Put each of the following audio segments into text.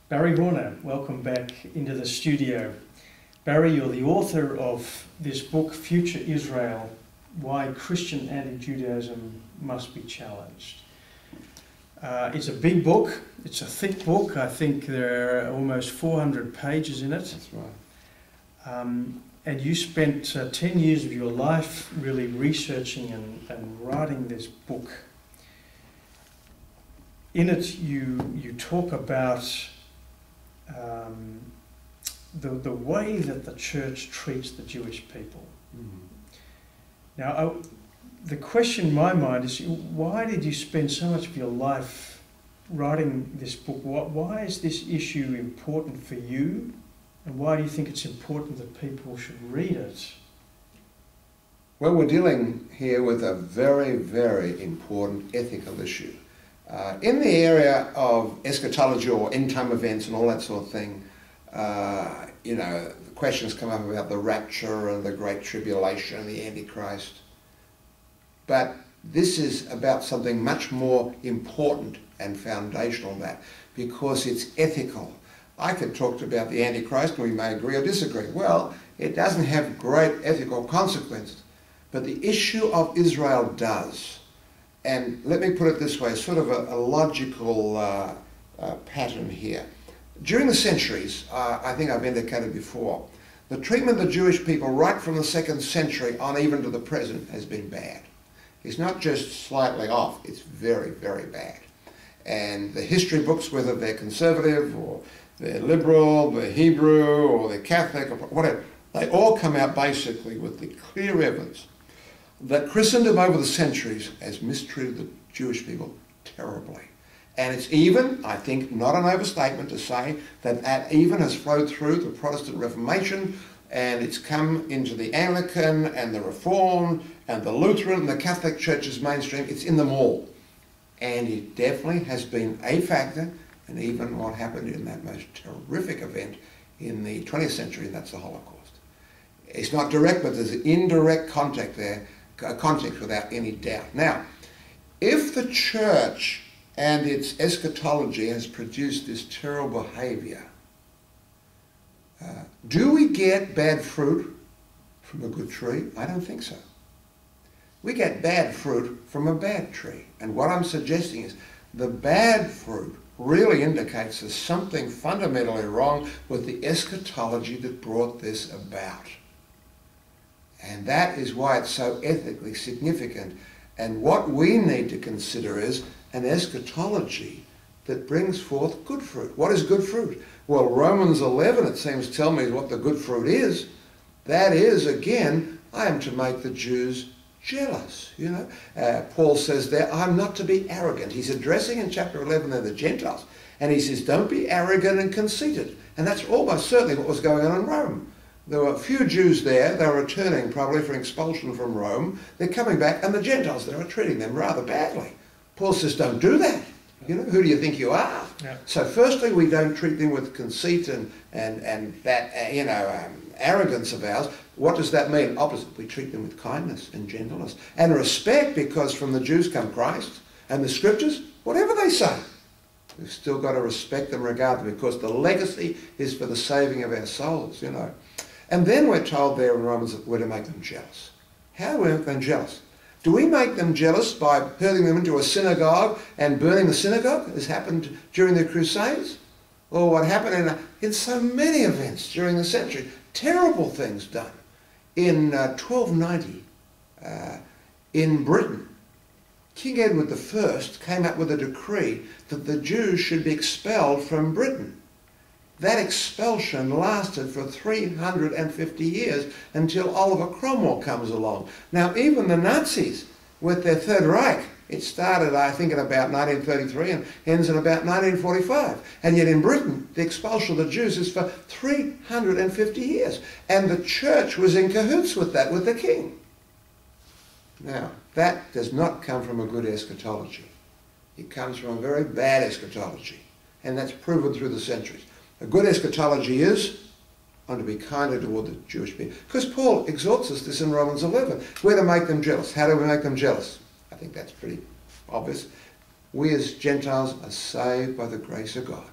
Barry Horner, welcome back into the studio. Barry, you're the author of this book, Future Israel, Why Christian Anti-Judaism Must Be Challenged. It's a big book, it's a thick book. I think there are almost 400 pages in it. That's right. And you spent 10 years of your life really researching and writing this book. In it, you talk about the way that the church treats the Jewish people. Mm-hmm. Now, the question in my mind is, why did you spend so much of your life writing this book? Why is this issue important for you? And why do you think it's important that people should read it? Well, we're dealing here with a very, very important ethical issue. In the area of eschatology or end-time events and all that sort of thing, questions come up about the rapture and the Great Tribulation and the Antichrist. But this is about something much more important and foundational than that, because it's ethical. I could talk about the Antichrist and we may agree or disagree. Well, it doesn't have great ethical consequences, but the issue of Israel does. And let me put it this way, sort of a logical pattern here. During the centuries, I think I've indicated before, the treatment of the Jewish people right from the 2nd century on even to the present has been bad. It's not just slightly off, it's very, very bad. And the history books, whether they're conservative or they're liberal, they're Hebrew or they're Catholic or whatever, they all come out basically with the clear evidence that Christendom over the centuries has mistreated the Jewish people terribly. And it's even, I think, not an overstatement to say that that even has flowed through the Protestant Reformation, and it's come into the Anglican and the Reformed and the Lutheran and the Catholic churches mainstream. It's in them all. And it definitely has been a factor, and even what happened in that most terrific event in the 20th century, and that's the Holocaust. It's not direct, but there's an indirect contact there, context without any doubt. Now, if the church and its eschatology has produced this terrible behaviour, do we get bad fruit from a good tree? I don't think so. We get bad fruit from a bad tree. And what I'm suggesting is the bad fruit really indicates there's something fundamentally wrong with the eschatology that brought this about. And that is why it's so ethically significant. And what we need to consider is an eschatology that brings forth good fruit. What is good fruit? Well, Romans 11, it seems, tell me what the good fruit is. That is, again, I am to make the Jews jealous. Paul says there, I'm not to be arrogant. He's addressing in chapter 11 there the Gentiles. And he says, don't be arrogant and conceited. And that's almost certainly what was going on in Rome. There were a few Jews there. They were returning probably for expulsion from Rome. They're coming back, and the Gentiles there are treating them rather badly. Paul says, don't do that. Who do you think you are? Yeah. So firstly, we don't treat them with conceit and that, arrogance of ours. What does that mean? Opposite. We treat them with kindness and gentleness and respect, because from the Jews come Christ and the Scriptures, whatever they say. We've still got to respect them, regard them, because the legacy is for the saving of our souls, And then we're told there in Romans that we're to make them jealous. How do we make them jealous? Do we make them jealous by herding them into a synagogue and burning the synagogue, as happened during the Crusades? Or what happened in so many events during the century? Terrible things done. In 1290, in Britain, King Edward I came up with a decree that the Jews should be expelled from Britain. That expulsion lasted for 350 years until Oliver Cromwell comes along. Now, even the Nazis, with their Third Reich, it started, I think, in about 1933 and ends in about 1945. And yet in Britain, the expulsion of the Jews is for 350 years. And the church was in cahoots with that, with the king. Now, that does not come from a good eschatology. It comes from a very bad eschatology. And that's proven through the centuries. A good eschatology is, I'm to be kinder toward the Jewish people. Because Paul exhorts us this in Romans 11. We're to make them jealous. How do we make them jealous? I think that's pretty obvious. We as Gentiles are saved by the grace of God.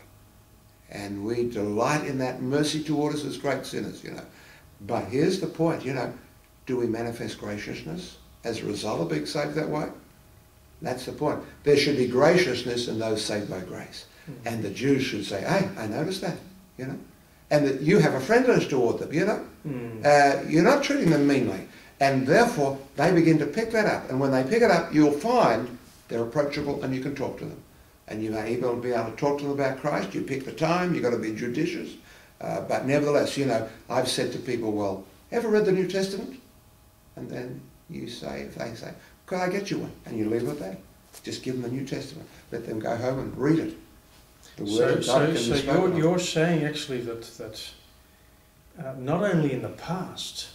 And we delight in that mercy toward us as great sinners, you know. But here's the point, you know, do we manifest graciousness as a result of being saved that way? That's the point. There should be graciousness in those saved by grace. Mm-hmm. And the Jews should say, hey, I noticed that, you know. And that you have a friendliness toward them, you know. You're not treating them meanly. And therefore, they begin to pick that up. And when they pick it up, you'll find they're approachable and you can talk to them. And you may even be able to talk to them about Christ. You pick the time, you've got to be judicious. But nevertheless, you know, I've said to people, well, ever read the New Testament? And then you say, if they say, could I get you one? And you leave it there. Just give them the New Testament. Let them go home and read it. The Word of God can be spoken of. You're saying actually that not only in the past,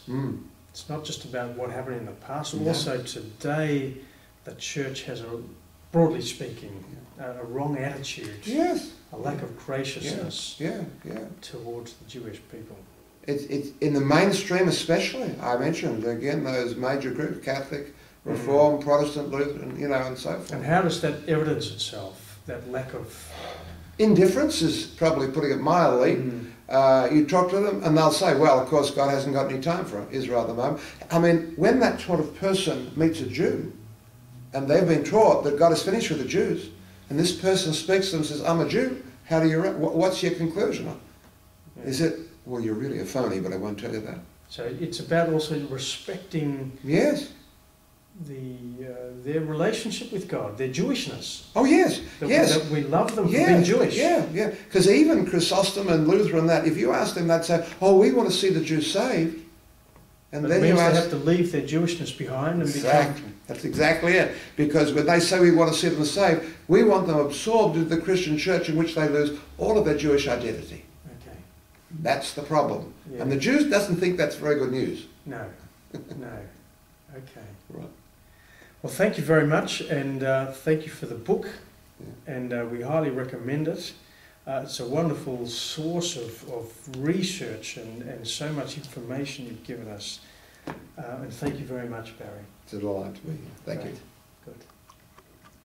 it's not just about what happened in the past, also today the church has, broadly speaking, a wrong attitude, yes, a lack of graciousness yeah. towards the Jewish people. It's in the mainstream especially. I mentioned, again, those major groups, Catholic, Reform, Protestant, Lutheran, you know, and so forth. And how does that evidence itself, that lack of... Indifference is probably putting it mildly. You talk to them and they'll say, well, of course, God hasn't got any time for Israel at the moment. I mean, when that sort of person meets a Jew and they've been taught that God is finished with the Jews, and this person speaks to them and says, I'm a Jew, how do you, what's your conclusion? Is it, well, you're really a phony, but I won't tell you that. So it's about also respecting their relationship with God, their Jewishness. Oh yes, that we love them for being Jewish. Yeah. Because even Chrysostom and Luther and that, if you ask them, they'd say, "Oh, we want to see the Jews saved." And but then it means you ask, they have to leave their Jewishness behind and exactly. That's exactly it. Because when they say we want to see them saved, we want them absorbed into the Christian church in which they lose all of their Jewish identity. Okay. That's the problem. Yeah. And the Jews doesn't think that's very good news. No. Okay. Right. Well, thank you very much, and thank you for the book, and we highly recommend it. It's a wonderful source of research and so much information you've given us. And thank you very much, Barry. It's a delight to be here. Thank you.